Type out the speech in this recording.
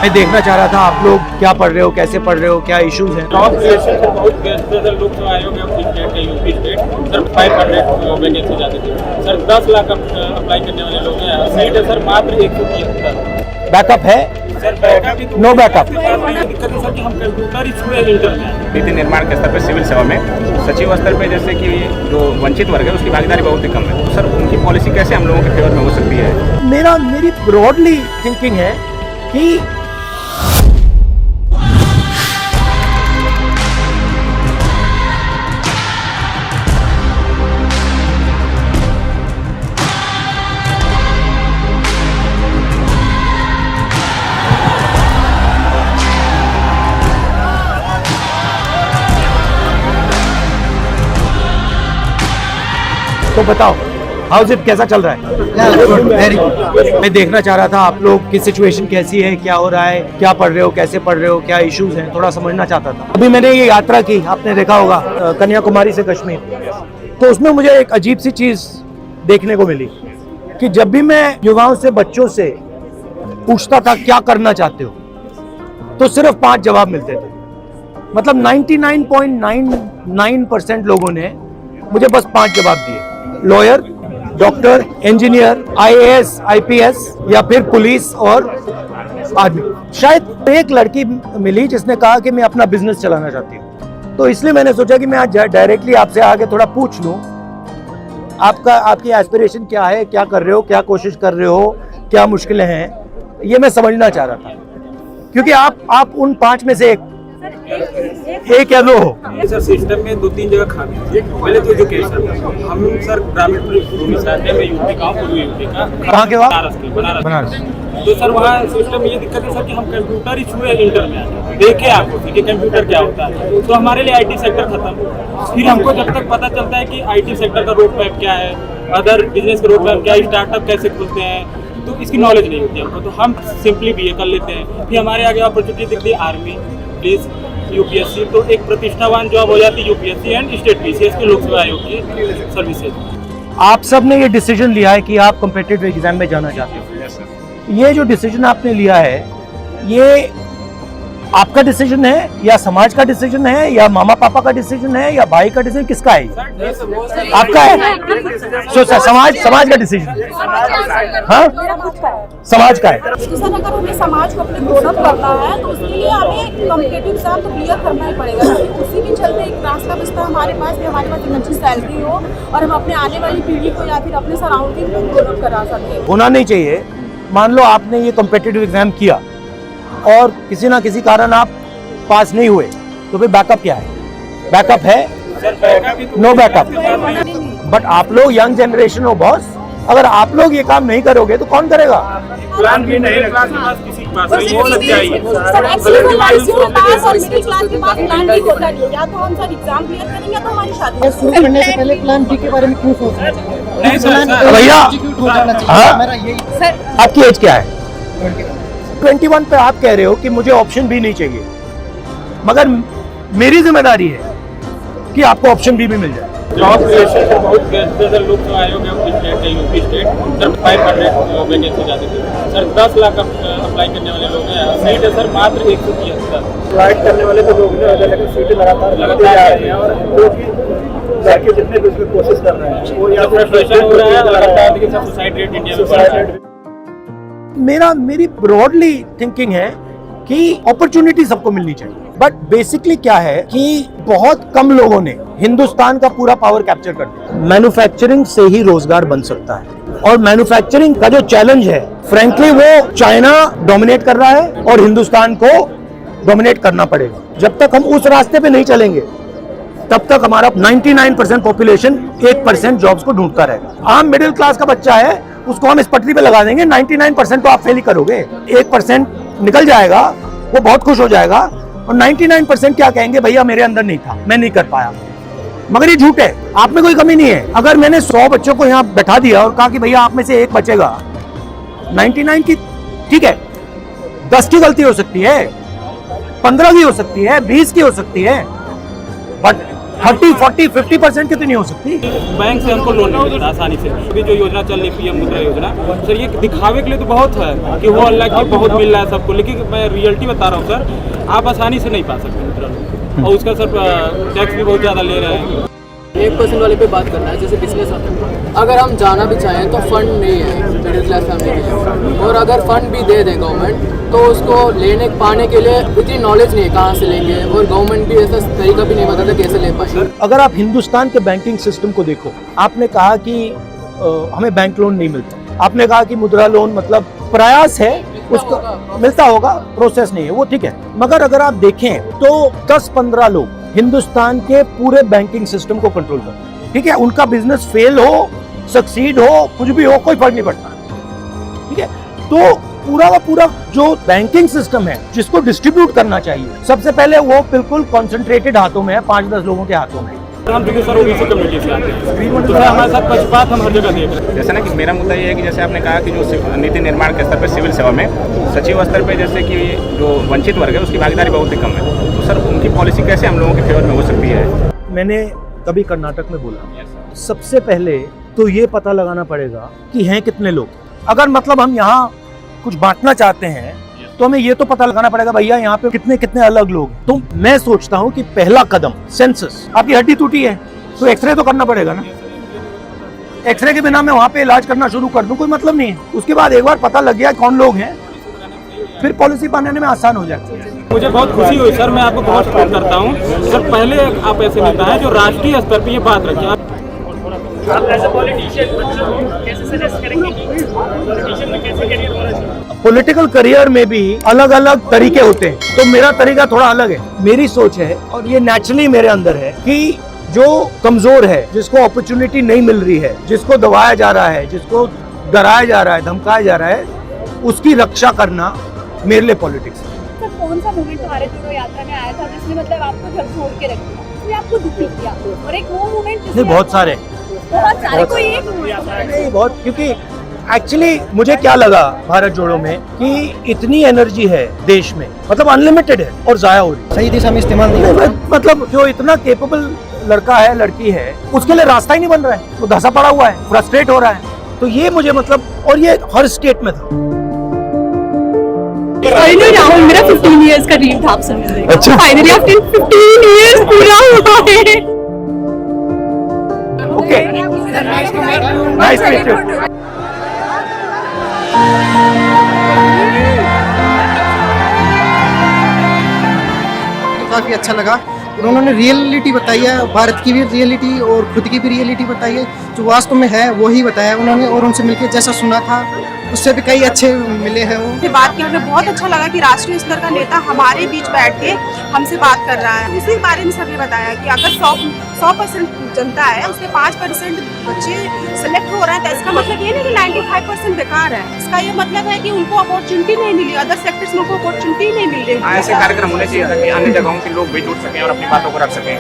मैं देखना चाह रहा था आप लोग क्या पढ़ रहे हो, कैसे पढ़ रहे हो, क्या इश्यूज हैं। बहुत लोकसभा आयोग है स्टेट का, यूपी स्टेट सर 500 वैकेंसी जाती थी सर, 10 लाख अप्लाई करने वाले लोग हैं, सीट है सर मात्र 173। बैकअप है? Sir backup no backup. दिक्कत है सर कि हम कंप्यूटर ही छुए इंटर में। नीति निर्माण के स्तर पर सिविल सेवा में सचिव स्तर पे जैसे कि जो वंचित वर्ग है उसकी भागीदारी बहुत ही कम है, तो सर उनकी पॉलिसी कैसे हम लोगों के फेवर में हो सकती है? मेरी ब्रॉडली थिंकिंग है कि तो बताओ हाउस इट कैसा चल रहा है? मैं देखना चाह रहा था आप लोग की सिचुएशन कैसी है, क्या हो रहा है, क्या पढ़ रहे हो, कैसे पढ़ रहे हो, क्या इश्यूज हैं, थोड़ा समझना चाहता था। अभी मैंने ये यात्रा की, आपने देखा होगा, कन्याकुमारी से कश्मीर, तो उसमें मुझे एक अजीब सी चीज देखने को मिली कि जब भी मैं युवाओं से, बच्चों से पूछता था क्या करना चाहते हो, तो सिर्फ 5 जवाब मिलते थे। मतलब 99.99% लोगों ने मुझे बस 5 जवाब दिए। Lawyer, doctor, engineer, IAS, IPS या फिर पुलिस और आर्मी। शायद एक लड़की मिली जिसने कहा कि मैं अपना बिजनेस चलाना चाहती हूँ, तो इसलिए मैंने सोचा कि मैं आज डायरेक्टली आपसे आके थोड़ा पूछ लूँ आपकी एस्पिरेशन क्या है, क्या कर रहे हो, क्या कोशिश कर रहे हो, क्या मुश्किलें हैं, ये मैं समझना चाह रहा था, क्योंकि आप उन 5 में से एक या 2 हो। सर सिस्टम में 2-3 जगह खामी है। पहले तो एजुकेशन, हम सर ग्रामीण भूमि से आते हैं, मैं यूपी का, पूर्वी यूपी का। कहाँ के? बनारस। तो सर वहाँ सिस्टम में ये दिक्कत है सर कि हम कंप्यूटर ही छुए इंटर में देखे आपको कि कंप्यूटर क्या होता है, तो हमारे लिए IT सेक्टर खत्म। फिर हमको जब तक पता चलता है कि IT सेक्टर का रोड मैप क्या है, अदर बिजनेस का रोड मैप क्या है, स्टार्टअप कैसे खुलते हैं, तो इसकी नॉलेज नहीं होती हमको, तो हम सिंपली BA कर लेते हैं। फिर हमारे आगे अपॉर्चुनिटी दिखती है आर्मी, पुलिस, UPSC, तो एक प्रतिष्ठावान जॉब हो जाती है UPSC एंड स्टेट PCS के लोकसभा आयोग की सर्विसेज। आप सब ने ये डिसीजन लिया है कि आप कॉम्पिटिटिव एग्जाम में जाना चाहते हो। ये जो डिसीजन आपने लिया है, ये आपका डिसीजन है या समाज का डिसीजन है या मामा पापा का डिसीजन है या भाई का डिसीजन, किसका है? आपका है। समाज का डिसीजन, हाँ समाज का है। सर अगर हमें समाज को अपने ग्रोन अप करना है तो उसके लिए हमें कॉम्पिटिटिव एग्जाम तो क्लियर करना ही पड़ेगा। उसी के चलते एक रास्ता बचता हमारे पास भी, हमारे पास एक अच्छी सैलरी हो और हम अपने आने वाली पीढ़ी को या फिर अपने सराउंडिंग को ग्रोन अप करा सकते हैं। होना नहीं चाहिए। मान लो आपने ये कॉम्पिटिटिव एग्जाम किया और किसी ना किसी कारण आप पास नहीं हुए, तो फिर बैकअप क्या है? बैकअप है? No backup. बट आप लोग यंग जनरेशन हो बॉस, अगर आप लोग ये काम नहीं करोगे तो कौन करेगा? प्लान भी नहीं रखा किसी के पास, ये होना चाहिए। सर एक्चुअली लाइफ के पास और मिडिल क्लास के पास प्लान भी होता नहीं, या तो हम सर एग्जाम क्लियर करेंगे या तो हमारी शादी। शुरू करने से पहले प्लान बी के बारे में क्यों सोचना चाहिए? नहीं सर, भैया हाँ, मेरा यही आपकी एज क्या है? 21 पे आप कह रहे हो कि मुझे ऑप्शन भी नहीं चाहिए, मगर मेरी जिम्मेदारी है कि आपको ऑप्शन भी मिल जाए। जॉब क्रिएशन का बहुत सर लोकसभा आयोग है स्टेट का, यूपी स्टेट सर 500 वैकेंसी जाती थी सर, 10 लाख अप्लाई करने वाले लोग हैं, सीट है सर मात्र 173। अप्लाई करने वाले तो लोग हैं, लेकिन सीटें लगातार जा रही हैं और लड़के जितने भी उसमें कोशिश कर रहे हैं वो या फ्रस्ट्रेशन हो रहा है लगातार कि सुसाइड रेट इंडिया में। मेरी ब्रॉडली थिंकिंग है कि अपॉर्चुनिटी सबको मिलनी चाहिए, बट बेसिकली क्या है कि बहुत कम लोगों ने हिंदुस्तान का पूरा पावर कैप्चर कर दिया। मैन्युफैक्चरिंग से ही रोजगार बन सकता है, और मैन्युफैक्चरिंग का जो चैलेंज है फ्रैंकली वो चाइना डोमिनेट कर रहा है और हिंदुस्तान को डोमिनेट करना पड़ेगा। जब तक हम उस रास्ते पे नहीं चलेंगे तब तक हमारा 99% पॉपुलेशन 1% जॉब्स को ढूंढता रहेगा। आम मिडिल क्लास का बच्चा है, उसको हम इस पटरी पे लगा देंगे, 99% तो आप फेल ही करोगे, 1% निकल जाएगा, वो बहुत खुश हो जाएगा, और 99% क्या कहेंगे, भैया मेरे अंदर नहीं था, मैं नहीं कर पाया। मगर ये झूठ है, आप में कोई कमी नहीं है। अगर मैंने 100 बच्चों को यहाँ बैठा दिया और कहा कि भैया आप में से एक बचेगा, 99 की ठीक है, 10 की गलती हो सकती है, 15 की हो सकती है, 20 की हो सकती है, बट 30-40-50% कितनी हो सकती? बैंक से हमको लोन नहीं मिलता आसानी से। अभी जो योजना चल रही पीएम मुद्रा योजना, सर ये दिखावे के लिए तो बहुत है कि वो अल्लाह की बहुत मिल रहा है सबको, लेकिन मैं रियलिटी बता रहा हूँ सर, आप आसानी से नहीं पा सकते मुद्रा लोन, और उसका सर टैक्स भी बहुत ज़्यादा ले रहे हैं। 1% वाले पे बात करना है, जैसे बिजनेस आता है, अगर हम जाना भी चाहें तो फंड नहीं है मिडिल क्लास फैमिली के लिए, और अगर फंड भी दे दे गवर्नमेंट तो उसको लेने पाने के लिए इतनी नॉलेज नहीं है कहाँ से लेंगे, और गवर्नमेंट भी ऐसा तरीका भी नहीं बताता कैसे ले पाएंगे। अगर आप हिंदुस्तान के बैंकिंग सिस्टम को देखो, आपने कहा कि हमें बैंक लोन नहीं मिलता, आपने कहा कि मुद्रा लोन मतलब प्रयास है उसको मिलता होगा, प्रोसेस नहीं है, वो ठीक है, मगर अगर आप देखें तो 10-15 लोग हिंदुस्तान के पूरे बैंकिंग सिस्टम को कंट्रोल करते हैं, ठीक है, उनका बिजनेस फेल हो, सक्सीड हो, कुछ भी हो, कोई फर्क नहीं पड़ता, ठीक है। तो पूरा का पूरा जो बैंकिंग सिस्टम है जिसको डिस्ट्रीब्यूट करना चाहिए, सबसे पहले वो बिल्कुल कॉन्सेंट्रेटेड हाथों में है, 5-10 लोगों के हाथों में। हम देखिए सर ओबीसी कम्युनिटी से आते हैं, तो सर हमारे साथ पक्षपात हम हर जगह देख रहे हैं। जैसे ना कि मेरा मुद्दा ये है कि जैसे आपने कहा कि जो नीति निर्माण के स्तर पर सिविल सेवा में सचिव स्तर पे जैसे कि जो वंचित वर्ग है उसकी भागीदारी बहुत ही कम है, तो सर उनकी पॉलिसी कैसे हम लोगों के फेवर में हो सकती है? मैंने कभी कर्नाटक में बोला, सबसे पहले तो ये पता लगाना पड़ेगा कि हैं कितने लोग। अगर मतलब हम यहाँ कुछ बांटना चाहते हैं तो हमें ये तो पता लगाना पड़ेगा भैया यहाँ पे कितने कितने अलग लोग हैं। तो मैं सोचता हूँ कि पहला कदम सेंसस। आपकी हड्डी टूटी है तो एक्सरे तो करना पड़ेगा ना, एक्सरे के बिना मैं वहाँ पे इलाज करना शुरू कर दूं कोई मतलब नहीं है। उसके बाद एक बार पता लग गया कौन लोग हैं, फिर पॉलिसी बनाने में आसान हो जाती है। मुझे बहुत खुशी हुई सर, मैं आपको बहुत सपोर्ट करता हूँ सर। पहले आप ऐसे नेता हैं जो राष्ट्रीय स्तर पर ये बात रखिए। आप एज अ पॉलिटिशियन कैसे सजेस्ट करेंगे कि पॉलिटिशियन में कैसे करियर होना चाहिए? पॉलिटिकल करियर में भी अलग अलग तरीके होते हैं, तो मेरा तरीका थोड़ा अलग है। मेरी सोच है और ये नेचुरली मेरे अंदर है कि जो कमजोर है, जिसको अपॉर्चुनिटी नहीं मिल रही है, जिसको दबाया जा रहा है, जिसको डराया जा रहा है, धमकाया जा रहा है, उसकी रक्षा करना मेरे लिए पॉलिटिक्स है। सर कौन सा मोमेंट भारत जोड़ो यात्रा में आया था जिसने मतलब आपको झकझोर के रख दिया, जिसने आपको दुखी किया, और एक वो मोमेंट बहुत सारे कोई एक नहीं, बहुत, क्योंकि एक्चुअली मुझे क्या लगा भारत जोड़ो में कि इतनी एनर्जी है देश में, मतलब अनलिमिटेड है और जाया हो रही है। सही दिशा में इस्तेमाल नहीं होता। मतलब जो इतना केपेबल लड़का है, लड़की है, उसके लिए रास्ता ही नहीं बन रहा है, वो धंसा पड़ा हुआ है, फ्रस्ट्रेट हो रहा है। तो ये मुझे मतलब, और ये हर स्टेट में था। राहुल मेरा 15 इयर्स का ड्रीम था आपसे मिलने का। फाइनली आफ्टर 15 इयर्स पूरा हुआ है। Okay, nice to meet you. काफी अच्छा लगा, उन्होंने रियलिटी बताई है, भारत की भी रियलिटी और खुद की भी रियलिटी बताई है, जो वास्तव में है वही बताया उन्होंने। और उनसे मिलकर जैसा सुना था उससे भी कई अच्छे मिले हैं। वो बात किया, हमें बहुत अच्छा लगा कि राष्ट्रीय स्तर का नेता हमारे बीच बैठ के हमसे बात कर रहा है। उसी बारे में सबने बताया कि अगर 100% जनता है, उसके 5% बच्चे सिलेक्ट हो रहे हैं, तो इसका मतलब ये नहीं कि 95% बेकार है। इसका ये मतलब है कि उनको अपॉर्चुनिटी नहीं मिली, अदर सेक्टर्स में उनको अपॉर्चुनिटी नहीं मिल रही। ऐसे कार्यक्रम होने चाहिए ताकि अन्य जगहों के लोग भी जुड़ सकें और अपनी बातों को रख सकें।